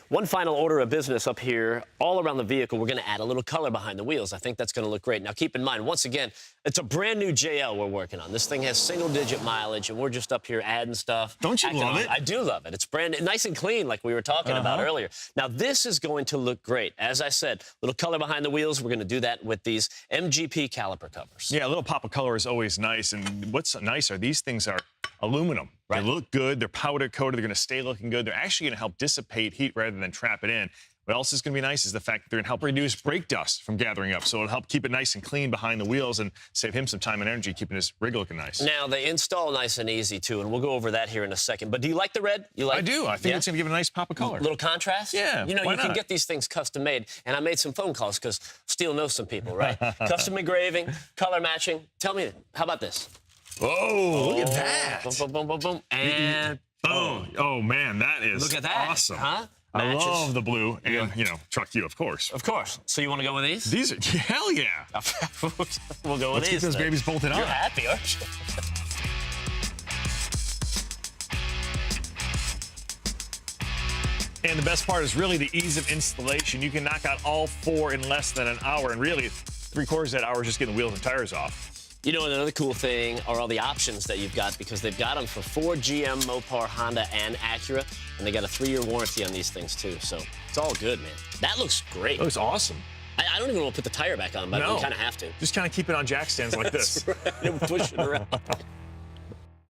One final order of business up here. All around the vehicle, we're going to add a little color behind the wheels. I think that's going to look great. Now, keep in mind, once again, it's a brand new JL we're working on. This thing has single-digit mileage, and we're just up here adding stuff. Don't you love it? I do love it. It's brand nice and clean, like we were talking about earlier. Now, this is going to look great. As I said, little color behind the wheels. We're going to do that with these MGP caliper covers. Yeah, a little pop of color is always nice. And what's nice are these things are aluminum. Right. They look good. They're powder coated. They're going to stay looking good. They're actually going to help dissipate heat rather than trap it in. What else is going to be nice is the fact that they're going to help reduce brake dust from gathering up. So it'll help keep it nice and clean behind the wheels and save him some time and energy keeping his rig looking nice. Now, they install nice and easy, too, and we'll go over that here in a second. But do you like the red? I do. I think it's going to give it a nice pop of color. A little contrast? Yeah, You know, why you can not? get these things custom made. And I made some phone calls because Steele knows some people, right? Custom engraving, color matching. Tell me, how about this? Oh, look at that. Boom, boom, boom, boom, boom. And boom. Oh, man, that is Look at that. awesome. Huh? I Matches. love the blue and, you know, truck you, of course. Of course. So you want to go with these? These are, hell yeah. We'll go with Let's these. keep those then. babies bolted on. You're happy, aren't you? And the best part is really the ease of installation. You can knock out all four in less than an hour, and really, 3/4 of that hour is just getting the wheels and tires off. You know, another cool thing are all the options that you've got because they've got them for Ford, GM, Mopar, Honda, and Acura, and they got a 3-year warranty on these things, too. So it's all good, man. That looks great. That looks awesome. I don't even want to put the tire back on, but we kind of have to. Just kind of keep it on jack stands like this. That's right. And push it around.